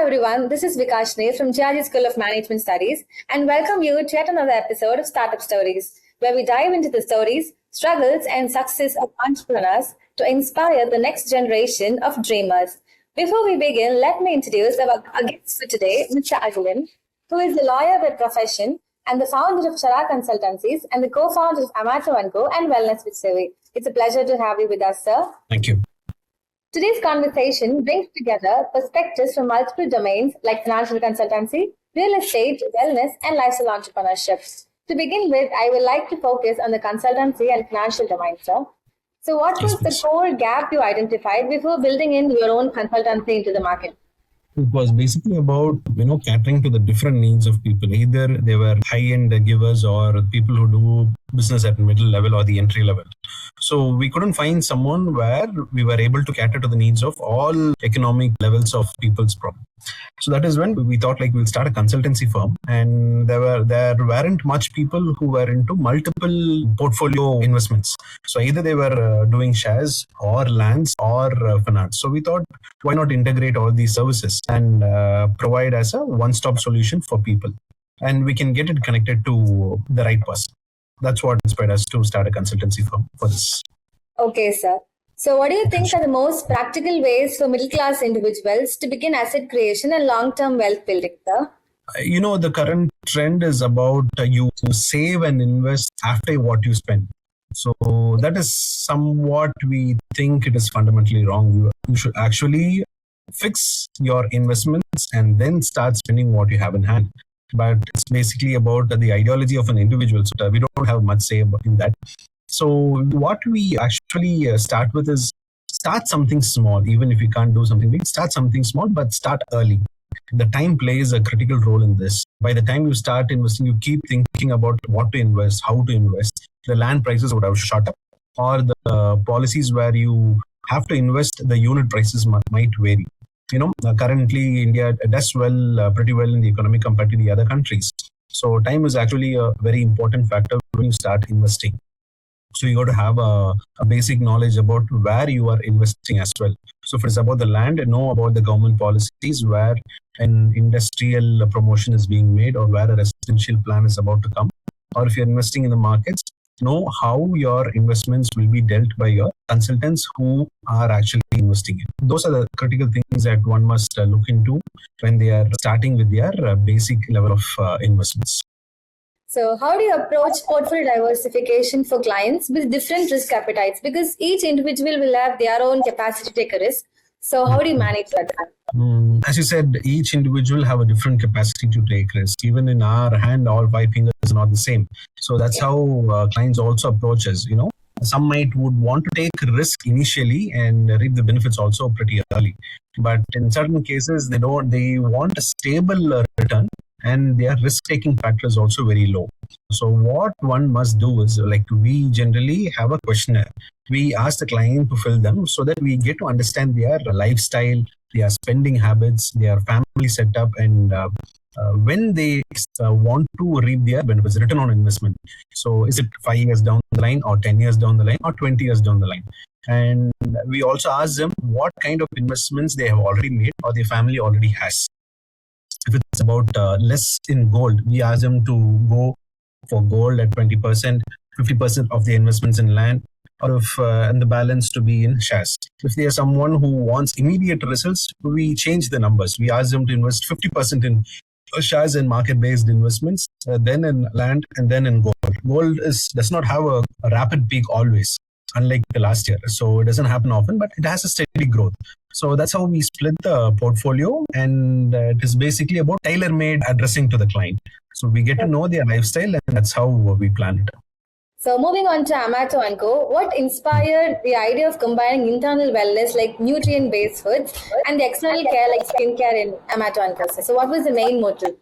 everyone, this is Vikashni from GRG School of Management Studies and welcome you to yet another episode of Startup Stories, where we dive into the stories, struggles and success of entrepreneurs to inspire the next generation of dreamers. Before we begin, let me introduce our guest for today, Mr. AGILAN, who is a lawyer by profession and the founder of Chara Consultancies and the co-founder of AMATO & Co. and Wellness with Sevi. It's a pleasure to have you with us, sir. Thank you. Today's conversation brings together perspectives from multiple domains like financial consultancy, real estate, wellness, and lifestyle entrepreneurship. To begin with, I would like to focus on the consultancy and financial domain, sir. So what was the core gap you identified before building in your own consultancy into the market? It was basically about, catering to the different needs of people. Either they were high-end givers or people who do business at middle level or the entry level. So we couldn't find someone where we were able to cater to the needs of all economic levels of people's problem. So that is when we thought we'll start a consultancy firm, and there weren't much people who were into multiple portfolio investments. So either they were doing shares or lands or finance. So we thought, why not integrate all these services and provide as a one-stop solution for people, and we can get it connected to the right person. That's what inspired us to start a consultancy firm for this. Okay, sir. So what do you think are the most practical ways for middle-class individuals to begin asset creation and long-term wealth building, sir? The current trend is about you save and invest after what you spend. So that is somewhat we think it is fundamentally wrong. You should actually fix your investments and then start spending what you have in hand. But it's basically about the ideology of an individual. So we don't have much say in that. So what we actually start with is start something small. Even if you can't do something big, start something small, but start early. The time plays a critical role in this. By the time you start investing, you keep thinking about what to invest, how to invest. The land prices would have shot up, or the policies where you have to invest, the unit prices might vary. Currently India does pretty well in the economy compared to the other countries. So time is actually a very important factor when you start investing. So you got to have a basic knowledge about where you are investing as well. So if it's about the land, know about the government policies where an industrial promotion is being made or where a residential plan is about to come. Or if you're investing in the markets, know how your investments will be dealt by your consultants who are actually investing in. Those are the critical things that one must look into when they are starting with their basic level of investments. So how do you approach portfolio diversification for clients with different risk appetites? Because each individual will have their own capacity to take a risk. So how do you manage that? As you said, each individual have a different capacity to take risk. Even in our hand, all 5 fingers are not the same. So that's how clients also approach us. Some would want to take risk initially and reap the benefits also pretty early. But in certain cases, they want a stable return, and their risk-taking factor is also very low. So what one must do is, we generally have a questionnaire. We ask the client to fill them so that we get to understand their lifestyle, their spending habits, their family setup, and when they want to reap their benefits, return on investment. So is it 5 years down the line or 10 years down the line or 20 years down the line? And we also ask them what kind of investments they have already made or their family already has. If it's about less in gold, we ask them to go for gold at 20%, 50% of the investments in land, or and the balance to be in shares. If they are someone who wants immediate results, we change the numbers. We ask them to invest 50% in shares and market-based investments, then in land, and then in gold. Gold does not have a rapid peak always, unlike the last year. So it doesn't happen often, but it has a steady growth. So that's how we split the portfolio, and it is basically about tailor-made addressing to the client. So we get to know their lifestyle, and that's how we plan it. So moving on to AMATO & Co., what inspired the idea of combining internal wellness like nutrient-based foods and the external care like skincare in AMATO & Co.? So what was the main motive?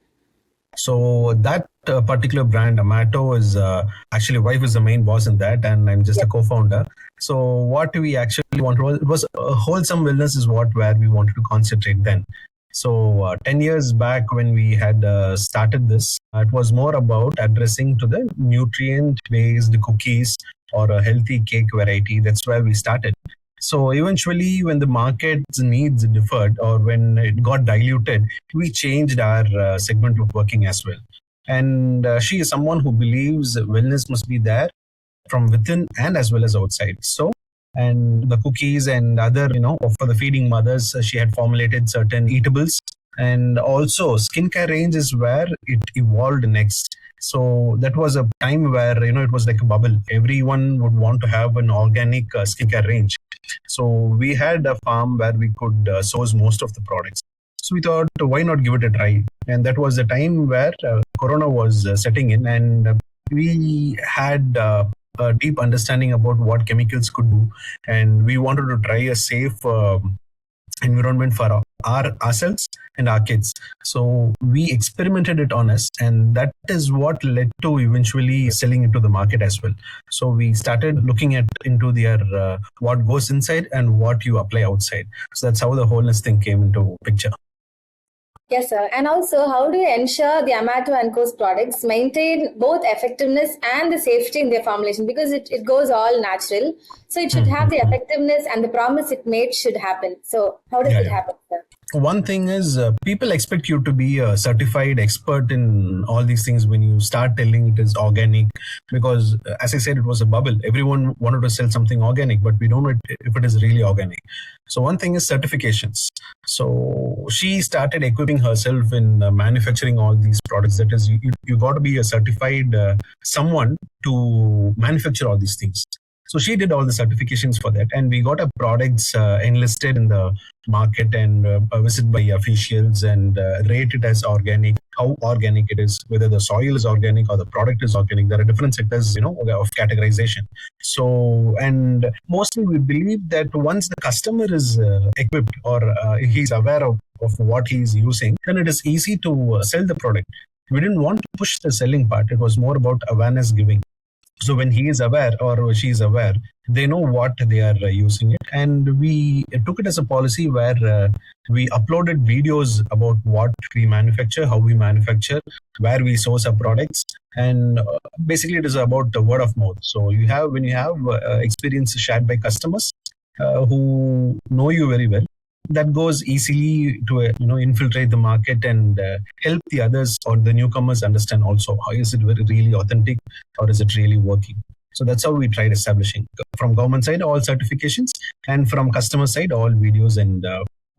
So that particular brand, AMATO, is actually wife is the main boss in that, and I'm just a co-founder. So what we actually wanted was wholesome wellness is where we wanted to concentrate then. So 10 years back when we had started this, it was more about addressing to the nutrient-based cookies or a healthy cake variety. That's where we started. So eventually, when the market's needs differed or when it got diluted, we changed our segment of working as well. And she is someone who believes wellness must be there from within and as well as outside. So, and the cookies and other, for the feeding mothers, she had formulated certain eatables. And also, skincare range is where it evolved next. So that was a time where, it was like a bubble. Everyone would want to have an organic skincare range. So we had a farm where we could source most of the products. So we thought, why not give it a try? And that was the time where Corona was setting in, and we had a deep understanding about what chemicals could do, and we wanted to try a safe environment for ourselves and our kids. So we experimented it on us, and that is what led to eventually selling it to the market as well. So we started looking at into their what goes inside and what you apply outside. So that's how the wholeness thing came into picture. Yes, sir. And also, how do you ensure the AMATO and Co's products maintain both effectiveness and the safety in their formulation? Because it goes all natural. So it should have the effectiveness and the promise it made should happen. So how does it happen, sir? One thing is people expect you to be a certified expert in all these things when you start telling it is organic, because as I said, it was a bubble. Everyone wanted to sell something organic, but we don't know if it is really organic. So one thing is certifications. So she started equipping herself in manufacturing all these products. That is, you got to be a certified someone to manufacture all these things. So she did all the certifications for that, and we got our products enlisted in the market and visited by officials and rated as organic, how organic it is, whether the soil is organic or the product is organic. There are different sectors, of categorization. So, and mostly we believe that once the customer is equipped or he's aware of what he's using, then it is easy to sell the product. We didn't want to push the selling part. It was more about awareness giving. So when he is aware or she is aware, they know what they are using it. And we took it as a policy where we uploaded videos about what we manufacture, how we manufacture, where we source our products. And basically it is about the word of mouth. So when you have experience shared by customers who know you very well, that goes easily to infiltrate the market and help the others or the newcomers understand also how is it really authentic or is it really working. So that's how we tried establishing from government side all certifications, and from customer side all videos and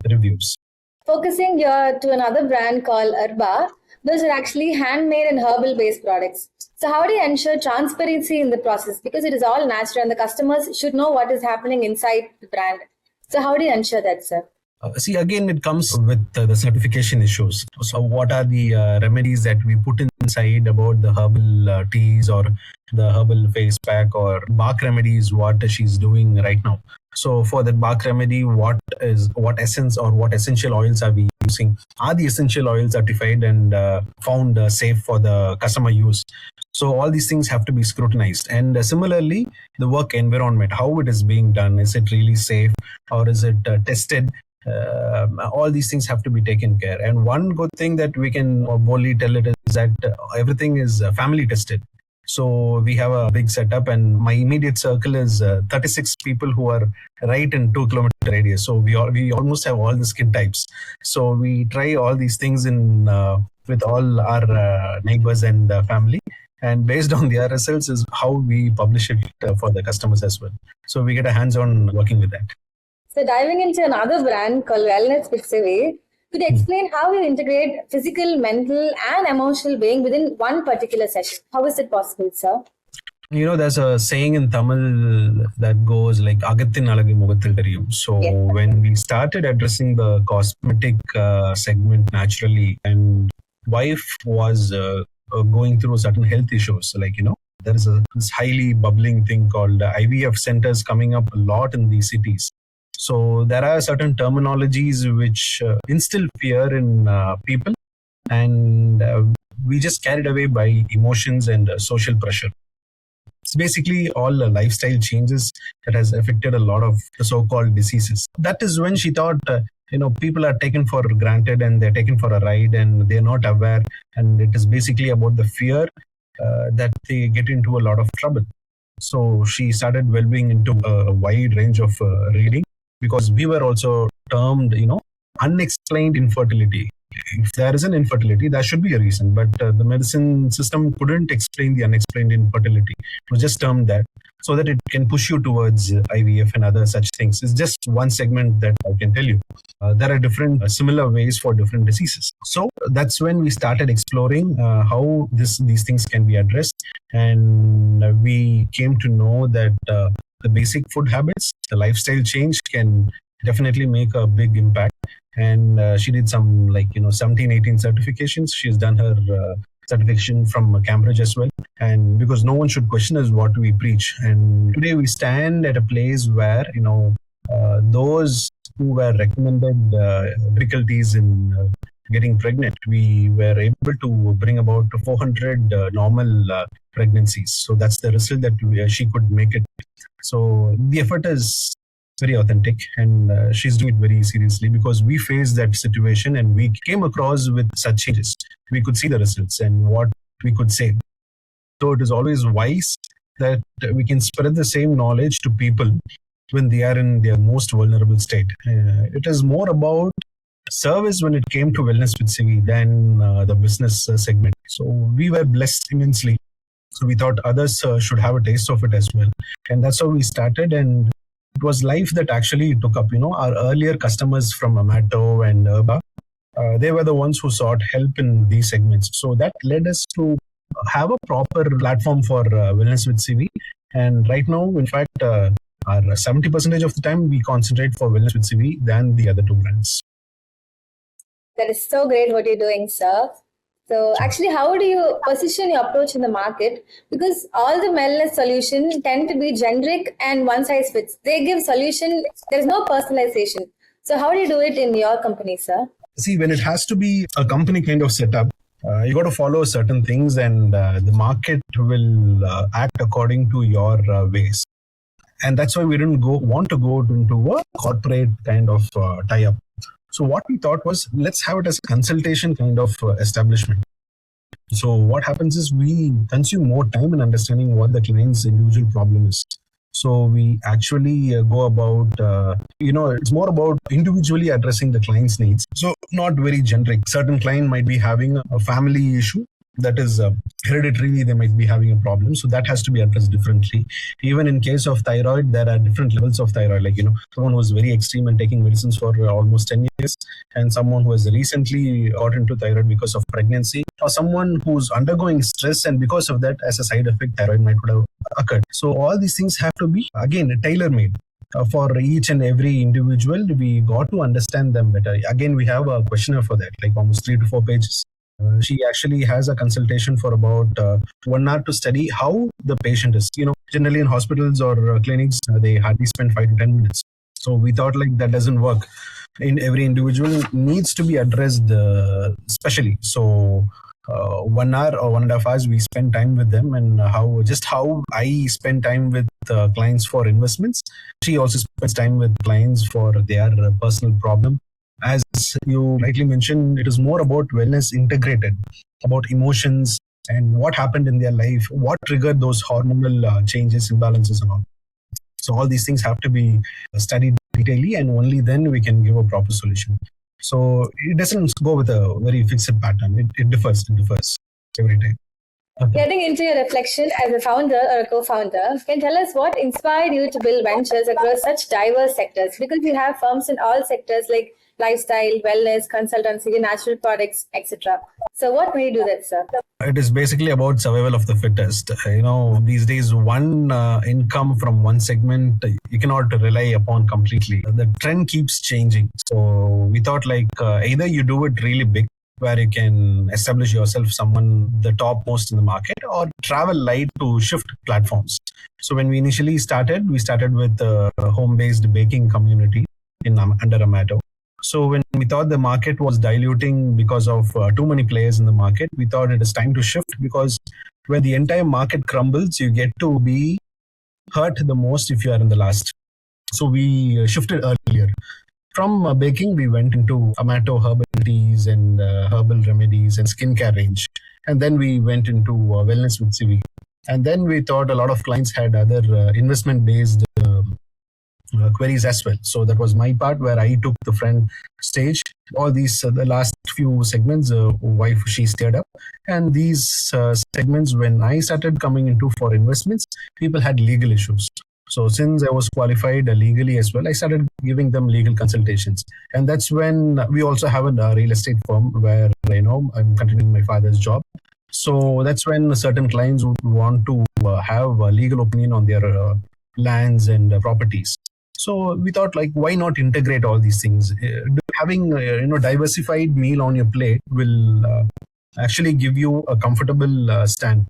reviews. Focusing here to another brand called Herba, those are actually handmade and herbal based products. So how do you ensure transparency in the process? Because it is all natural and the customers should know what is happening inside the brand. So how do you ensure that, sir? See, again, it comes with the certification issues. So what are the remedies that we put inside about the herbal teas or the herbal face pack or bark remedies, what she's doing right now. So for that bark remedy, what essence or what essential oils are we using? Are the essential oils certified and found safe for the customer use? So all these things have to be scrutinized. And similarly, the work environment, how it is being done, is it really safe or is it tested? All these things have to be taken care. And one good thing that we can boldly tell it is that everything is family tested. So we have a big setup, and my immediate circle is 36 people who are right in 2-kilometer radius. So we almost have all the skin types. So we try all these things in with all our neighbors and family. And based on their results is how we publish it for the customers as well. So we get a hands-on working with that. So diving into another brand called Wellness Pixaway, could you explain how you integrate physical, mental and emotional being within one particular session? How is it possible, sir? There's a saying in Tamil that goes like Agathin Alagu Mugathil Theriyum. So when we started addressing the cosmetic segment naturally, and wife was going through certain health issues, there is this highly bubbling thing called IVF centers coming up a lot in these cities. So there are certain terminologies which instill fear in people, and we just carried away by emotions and social pressure. It's basically all the lifestyle changes that has affected a lot of the so-called diseases. That is when she thought, people are taken for granted and they're taken for a ride and they're not aware. And it is basically about the fear that they get into a lot of trouble. So she started delving into a wide range of reading because we were also termed, unexplained infertility. If there is an infertility, there should be a reason, but the medicine system couldn't explain the unexplained infertility. It was just termed that so that it can push you towards IVF and other such things. It's just one segment that I can tell you. There are different similar ways for different diseases. So that's when we started exploring how these things can be addressed, and we came to know that the basic food habits, the lifestyle change can definitely make a big impact. And she did some 17, 18 certifications. She's done her certification from Cambridge as well. And because no one should question us what we preach. And today we stand at a place where, those who were recommended difficulties in getting pregnant, we were able to bring about 400 normal pregnancies. So that's the result that she could make it. So the effort is very authentic, and she's doing it very seriously because we faced that situation and we came across with such changes. We could see the results and what we could say. So it is always wise that we can spread the same knowledge to people when they are in their most vulnerable state. It is more about service when it came to wellness with CV than the business segment. So we were blessed immensely. So we thought others should have a taste of it as well. And that's how we started. And it was life that actually took up, our earlier customers from AMATO and Urba. They were the ones who sought help in these segments. So that led us to have a proper platform for wellness with CV. And right now, in fact, our 70% of the time we concentrate for wellness with CV than the other two brands. That is so great what you're doing, sir. So actually, how do you position your approach in the market? Because all the wellness solutions tend to be generic and one size fits. They give solution, there's no personalization. So how do you do it in your company, sir? See, when it has to be a company kind of setup, you got to follow certain things, and the market will act according to your ways. And that's why we didn't want to go into a corporate kind of tie-up. So what we thought was, let's have it as a consultation kind of establishment. So what happens is we consume more time in understanding what the client's individual problem is. So we actually go about, it's more about individually addressing the client's needs. So not very generic. Certain client might be having a family issue. That is hereditarily, they might be having a problem. So that has to be addressed differently. Even in case of thyroid, there are different levels of thyroid. Like, someone who is very extreme and taking medicines for almost 10 years, and someone who has recently got into thyroid because of pregnancy, or someone who's undergoing stress and because of that, as a side effect, thyroid might have occurred. So all these things have to be, again, tailor-made. For each and every individual, we got to understand them better. Again, we have a questionnaire for that, like almost 3 to 4 pages. She actually has a consultation for about 1 hour to study how the patient is. Generally in hospitals or clinics, they hardly spend 5 to 10 minutes. So we thought that doesn't work. In every individual needs to be addressed specially. So 1 hour or 1.5 hours, we spend time with them, and how I spend time with clients for investments. She also spends time with clients for their personal problem. As you rightly mentioned, it is more about wellness integrated, about emotions and what happened in their life, what triggered those hormonal changes, imbalances and all. So all these things have to be studied detailedly, and only then we can give a proper solution. So it doesn't go with a very fixed pattern. It differs every time. Okay. Getting into your reflection as a founder or a co-founder, can you tell us what inspired you to build ventures across such diverse sectors? Because you have firms in all sectors like lifestyle, wellness, consultancy, natural products, etc. So what made you do that, sir? It is basically about survival of the fittest. These days, one income from one segment, you cannot rely upon completely. The trend keeps changing. So we thought either you do it really big, where you can establish yourself the topmost in the market, or travel light to shift platforms. So when we initially started, we started with a home-based baking community under AMATO. So when we thought the market was diluting because of too many players in the market, we thought it is time to shift, because when the entire market crumbles, you get to be hurt the most if you are in the last. So we shifted earlier. From baking, we went into AMATO herbal teas and herbal remedies and skincare range. And then we went into wellness with CV. And then we thought a lot of clients had other investment-based queries as well. So that was my part where I took the front stage. All these, the last few segments, wife, she stayed up. And these segments, when I started coming into for investments, people had legal issues. So since I was qualified legally as well, I started giving them legal consultations. And that's when we also have a real estate firm where, I'm continuing my father's job. So that's when certain clients would want to have a legal opinion on their lands and properties. So we thought, like, why not integrate all these things? Having diversified meal on your plate will actually give you a comfortable stand.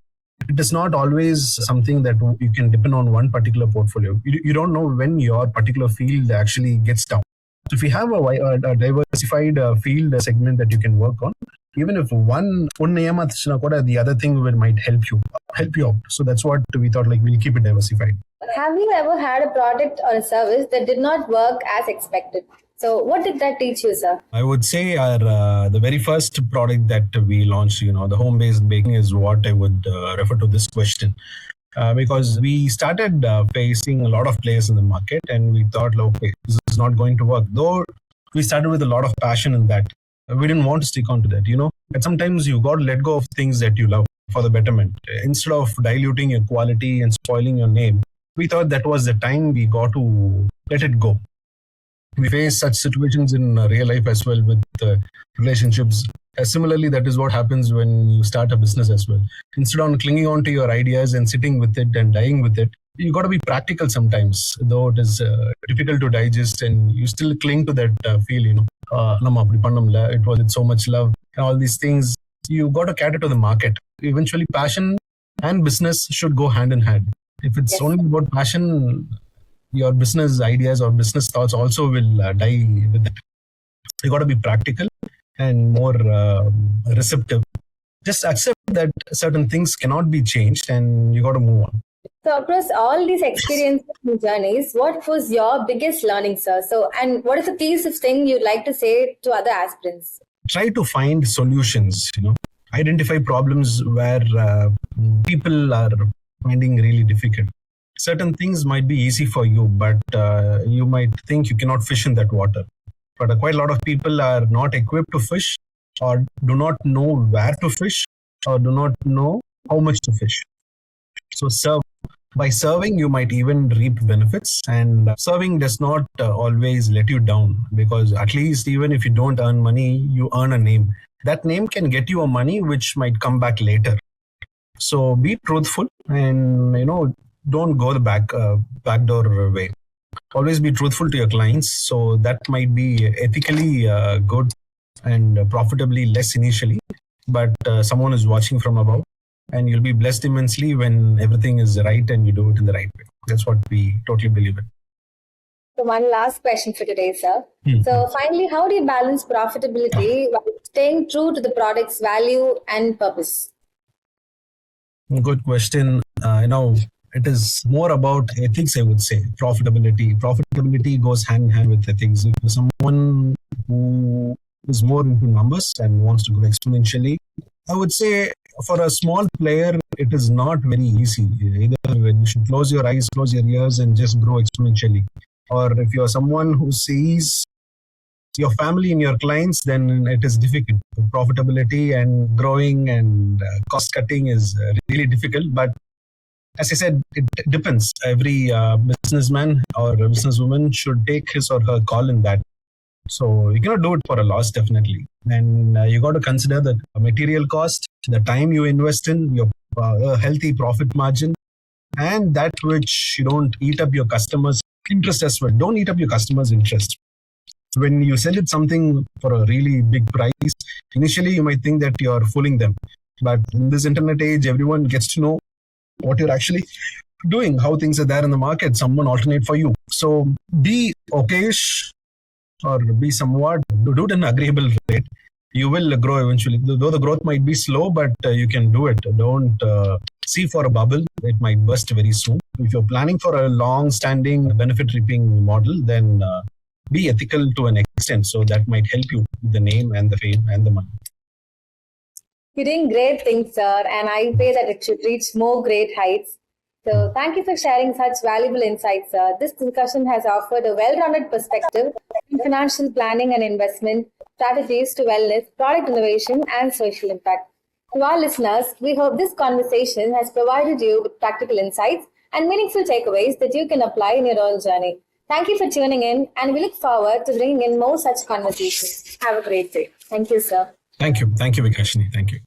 It is not always something that you can depend on one particular portfolio. You don't know when your particular field actually gets down. So if you have a diversified field segment that you can work on, even if one the other thing might help you out. So that's what we thought, like, we'll keep it diversified. Have you ever had a product or a service that did not work as expected? So what did that teach you, sir? I would say the very first product that we launched, the home-based baking, is what I would refer to this question. Because we started facing a lot of players in the market, and we thought, okay, this is not going to work. Though we started with a lot of passion in that, we didn't want to stick on to that, And sometimes you got to let go of things that you love for the betterment. Instead of diluting your quality and spoiling your name, we thought that was the time we got to let it go. We face such situations in real life as well with relationships. Similarly, that is what happens when you start a business as well. Instead of clinging on to your ideas and sitting with it and dying with it, you got to be practical sometimes, though it is difficult to digest, and you still cling to that feel, it was with so much love and all these things. You got to cater to the market. Eventually, passion and business should go hand in hand. If it's only about passion, your business ideas or business thoughts also will die with it. You got to be practical and more receptive. Just accept that certain things cannot be changed, and you got to move on. So across all these experiences and journeys, what was your biggest learning, sir? And what is a piece of thing you'd like to say to other aspirants? Try to find solutions, identify problems where people are finding really difficult. Certain things might be easy for you, but you might think you cannot fish in that water. But quite a lot of people are not equipped to fish, or do not know where to fish, or do not know how much to fish. So serve. By serving, you might even reap benefits, and serving does not always let you down, because at least even if you don't earn money, you earn a name. That name can get you a money which might come back later. So be truthful, and don't go the backdoor way. Always be truthful to your clients. So that might be ethically good and profitably less initially, but someone is watching from above, and you'll be blessed immensely when everything is right and you do it in the right way. That's what we totally believe in. So one last question for today, sir. Mm-hmm. So finally, how do you balance profitability while staying true to the product's value and purpose? Good question. It is more about ethics, I would say. Profitability goes hand in hand with ethics. If someone who is more into numbers and wants to grow exponentially, I would say for a small player, it is not very easy. Either you should close your eyes, close your ears, and just grow exponentially. Or if you're someone who sees your family and your clients, then it is difficult. Profitability and growing and cost cutting is really difficult. But as I said, it depends. Every businessman or businesswoman should take his or her call in that. So you cannot do it for a loss, definitely. And you got to consider the material cost, the time you invest in, your healthy profit margin, and that which you don't eat up your customers' interest as well. Don't eat up your customers' interest. When you sell it something for a really big price, initially you might think that you're fooling them. But in this internet age, everyone gets to know what you're actually doing, how things are there in the market, someone alternate for you. So be okayish or be somewhat, do it in an agreeable rate. You will grow eventually. Though the growth might be slow, but you can do it. Don't see for a bubble. It might burst very soon. If you're planning for a long-standing benefit-reaping model, then be ethical to an extent. So that might help you with the name and the fame and the money. You're doing great things, sir, and I pray that it should reach more great heights. So, thank you for sharing such valuable insights, sir. This discussion has offered a well-rounded perspective in financial planning and investment strategies to wellness, product innovation, and social impact. To our listeners, we hope this conversation has provided you with practical insights and meaningful takeaways that you can apply in your own journey. Thank you for tuning in, and we look forward to bringing in more such conversations. Have a great day. Thank you, sir. Thank you. Thank you, Vikashini. Thank you.